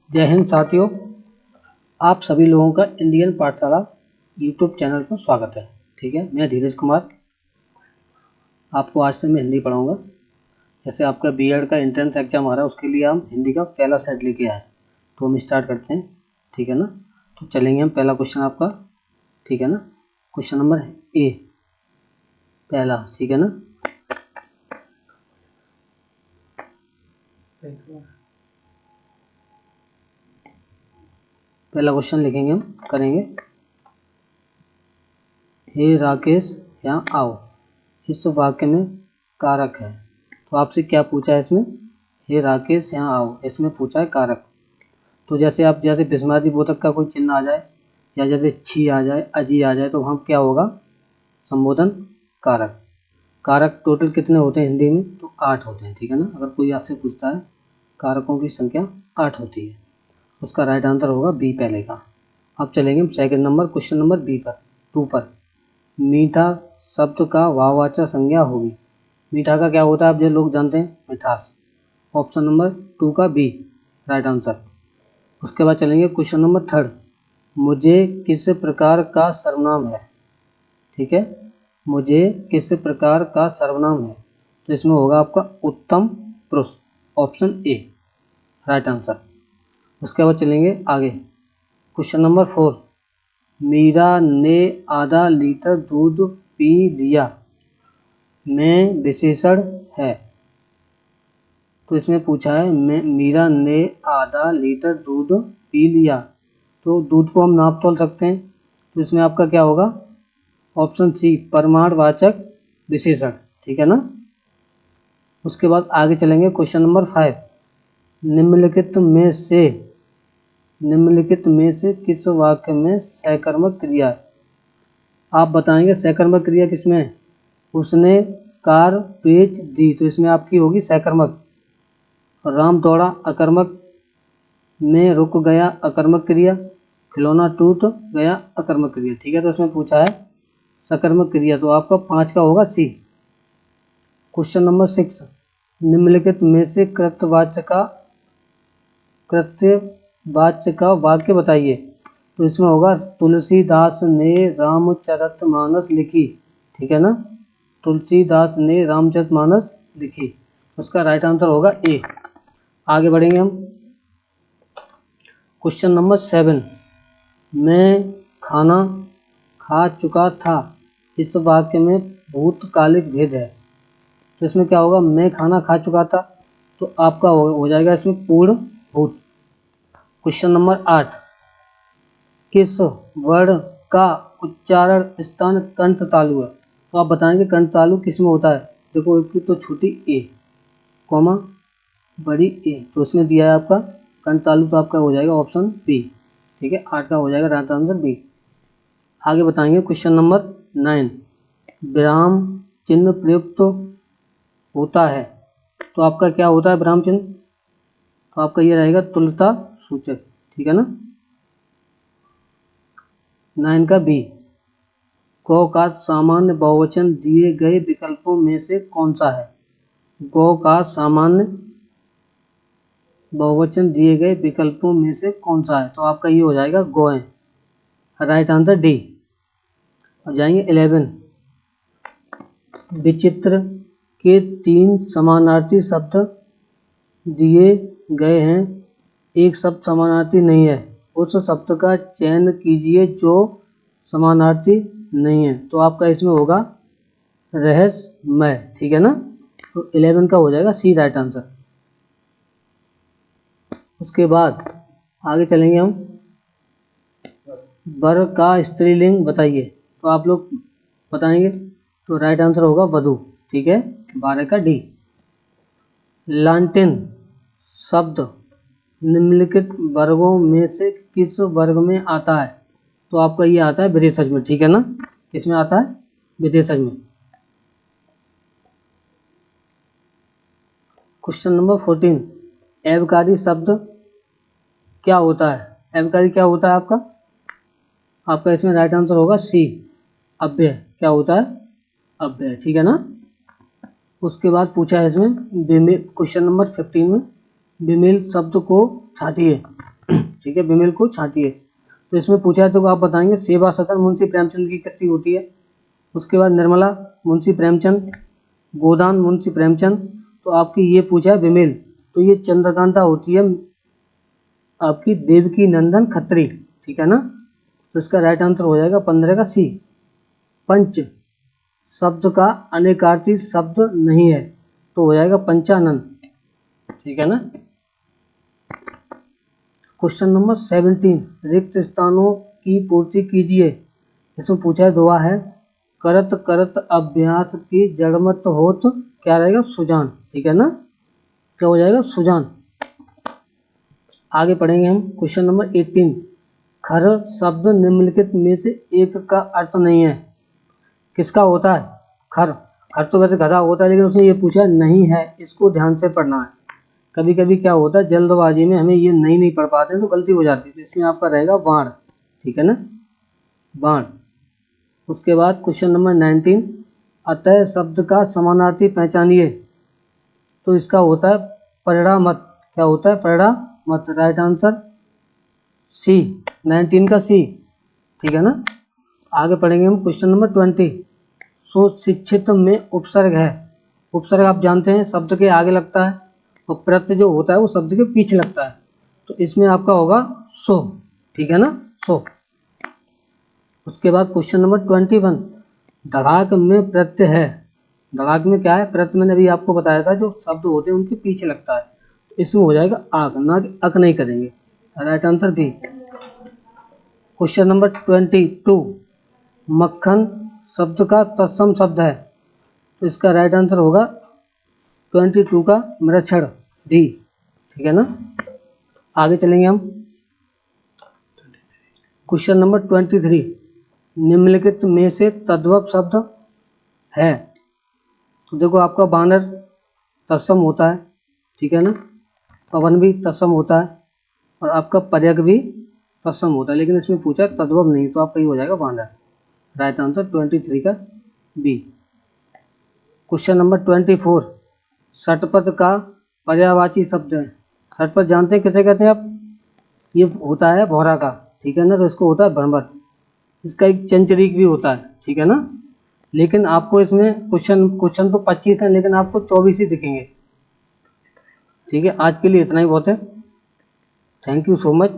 जय हिंद साथियों, आप सभी लोगों का इंडियन पाठशाला यूट्यूब चैनल पर स्वागत है। ठीक है, मैं धीरज कुमार आपको आज से मैं हिंदी पढ़ाऊंगा। जैसे आपका बीएड का एंट्रेंस एग्जाम आ रहा है, उसके लिए हम हिंदी का पहला सेट लेके आए, तो हम स्टार्ट करते हैं। ठीक है ना, तो चलेंगे हम। पहला क्वेश्चन आपका, ठीक है ना, क्वेश्चन नंबर ए पहला, ठीक है ना। पहला क्वेश्चन लिखेंगे हम, करेंगे। हे राकेश यहाँ आओ, इस वाक्य में कारक है। तो आपसे क्या पूछा है इसमें? हे राकेश यहाँ आओ, इसमें पूछा है कारक। तो जैसे विस्मयादि बोधक का कोई चिन्ह आ जाए, या जैसे छी आ जाए, अजी आ जाए, तो हम क्या होगा? संबोधन कारक। कारक टोटल कितने होते हैं हिंदी में? तो 8 होते हैं। ठीक है ना, अगर कोई आपसे पूछता है कारकों की संख्या 8 होती है, उसका राइट आंसर होगा बी पहले का। अब चलेंगे second number, question number B पर, 2 पर। मीठा शब्द का वाहवाचक संज्ञा होगी। मीठा का क्या होता है? आप जो लोग जानते हैं, मिठास। ऑप्शन नंबर 2 का बी राइट आंसर। उसके बाद चलेंगे क्वेश्चन नंबर 3। मुझे किस प्रकार का सर्वनाम है? ठीक है, मुझे किस प्रकार का सर्वनाम है, तो इसमें होगा आपका उत्तम पुरुष, ऑप्शन ए राइट आंसर। उसके बाद चलेंगे आगे, क्वेश्चन नंबर 4। मीरा ने आधा लीटर दूध पी लिया, में विशेषण है। तो इसमें पूछा है मीरा ने आधा लीटर दूध पी लिया, तो दूध को हम नाप तोल सकते हैं, तो इसमें आपका क्या होगा? ऑप्शन सी परिमाणवाचक विशेषण। ठीक है ना। उसके बाद आगे चलेंगे, क्वेश्चन नंबर 5। निम्नलिखित में से किस वाक्य में सकर्मक क्रिया है? आप बताएंगे सकर्मक क्रिया किसमें है? उसने कार बेच दी, तो इसमें आपकी होगी सकर्मक। राम दौड़ा अकर्मक, में रुक गया अकर्मक क्रिया, खिलौना टूट गया अकर्मक क्रिया। ठीक है, तो इसमें पूछा है सकर्मक क्रिया, तो आपका 5 का होगा सी। Question number 6। निम्नलिखित में से कृत्यवाच्य का वाक्य बताइए। तो इसमें होगा तुलसीदास ने रामचरितमानस लिखी। ठीक है ना, तुलसीदास ने रामचरितमानस लिखी, उसका राइट आंसर होगा ए। आगे बढ़ेंगे हम, क्वेश्चन नंबर 7। मैं खाना खा चुका था, इस वाक्य में भूतकालिक भेद है, तो इसमें क्या होगा? मैं खाना खा चुका था, तो आपका हो जाएगा इसमें पूर्ण भूत। Question number 8। किस वर्ण का उच्चारण स्थान कंठ तालु है? तो आप बताएंगे कंठ तालु किस में होता है। देखो, एक तो छोटी ए कॉमा बड़ी ए, तो इसमें दिया है आपका कंठ तालु, तो आपका हो जाएगा ऑप्शन बी। ठीक है, 8 का हो जाएगा राइट आंसर बी। आगे बताएंगे क्वेश्चन नंबर 9। विराम चिन्ह प्रयुक्त होता है, तो आपका क्या होता है विराम चिन्ह? तो आपका ये रहेगा तुल्यता सूचक। ठीक है ना, 9 का बी। गौ का सामान्य बहुवचन दिए गए विकल्पों में से कौन सा है? गौ का सामान्य बहुवचन दिए गए विकल्पों में से कौन सा है? तो आपका ये हो जाएगा गौएं, राइट आंसर डी। अब जाएंगे 11। विचित्र के 3 समानार्थी शब्द दिए गए हैं, एक शब्द समानार्थी नहीं है, उस शब्द का चयन कीजिए जो समानार्थी नहीं है। तो आपका इसमें होगा रहस्यमय। ठीक है ना, तो 11 का हो जाएगा सी राइट आंसर। उसके बाद आगे चलेंगे हम, वर का स्त्रीलिंग बताइए। तो आप लोग बताएंगे, तो राइट आंसर होगा वधु। ठीक है, 12 का डी। लांटेन शब्द निम्नलिखित वर्गों में से किस वर्ग में आता है? तो आपका ये आता है विशेषण में। ठीक है ना, किसमें आता है? विशेषण में। Question number 14। एवकारी शब्द क्या होता है? एवकारी क्या होता है आपका? आपका इसमें राइट आंसर होगा सी अव्यय। क्या होता है? अव्यय। ठीक है ना। उसके बाद पूछा है इसमें क्वेश्चन नंबर 15 में विमिल शब्द को छाटिए। ठीक है, विमेल को छांटिए। तो इसमें पूछा है तो आप बताएंगे सेवा सदन मुंशी प्रेमचंद की कितनी होती है। उसके बाद निर्मला मुंशी प्रेमचंद, गोदान मुंशी प्रेमचंद। तो आपकी ये पूछा है विमेल, तो ये चंद्रकांता होती है आपकी देवकी नंदन खत्री, ठीक है ना। तो इसका राइट आंसर हो जाएगा 15 का सी। पंच शब्द का अनेकार्थी शब्द नहीं है, तो हो जाएगा पंचानन, ठीक है ना। क्वेश्चन नंबर 17, रिक्त स्थानों की पूर्ति कीजिए। इसमें पूछा है दुआ है, करत करत अभ्यास की जड़मत होत, क्या रहेगा सुजान, ठीक है ना, क्या हो जाएगा सुजान। आगे पढ़ेंगे हम क्वेश्चन नंबर 18, खर शब्द निम्नलिखित में से एक का अर्थ नहीं है, किसका होता है खर। खर तो वैसे गधा होता है, लेकिन उसने ये पूछा नहीं है, इसको ध्यान से पढ़ना है। कभी कभी क्या होता है जल्दबाजी में हमें ये नहीं पढ़ पाते हैं तो गलती हो जाती है, तो इसमें आपका रहेगा वाण, ठीक है ना, वाण। उसके बाद क्वेश्चन नंबर 19, अतः शब्द का समानार्थी पहचानिए। तो इसका होता है परिणामत, क्या होता है परिणामत, राइट आंसर सी, 19 का सी, ठीक है ना। आगे पढ़ेंगे हम क्वेश्चन नंबर 20, सुशिक्षित में उपसर्ग है। उपसर्ग आप जानते हैं शब्द के आगे लगता है और प्रत्यय जो होता है वो शब्द के पीछे लगता है, तो इसमें आपका होगा सो, ठीक है ना, सो। उसके बाद क्वेश्चन नंबर 21, धड़ाक में प्रत्यय है। धड़ाक में क्या है प्रत्यय, मैंने अभी आपको बताया था जो शब्द होते हैं उनके पीछे लगता है, तो इसमें हो जाएगा आग, ना कि अक नहीं करेंगे, right answer B. Question number 22, मक्खन शब्द का तत्सम शब्द है, तो इसका राइट आंसर होगा 22 का मृक्षण, डी, ठीक है ना। आगे चलेंगे हम क्वेश्चन नंबर 23, निम्नलिखित में से तद्भव शब्द है। तो देखो आपका बानर तत्सम होता है, ठीक है ना, पवन भी तत्सम होता है और आपका पर्यक भी तत्सम होता है, लेकिन इसमें पूछा तद्भव नहीं, तो आपका ही हो जाएगा बानर, राइट आंसर 23 का बी। क्वेश्चन नंबर 24, षटपद का पर्यायवाची शब्द है। षटपद जानते हैं किसे कहते हैं आप, ये होता है भौरा का, ठीक है ना, तो इसको होता है भ्रमर। इसका एक चंचरीक भी होता है, ठीक है ना, लेकिन आपको इसमें क्वेश्चन तो 25 हैं, लेकिन आपको 24 ही दिखेंगे, ठीक है। आज के लिए इतना ही बहुत है, थैंक यू सो मच।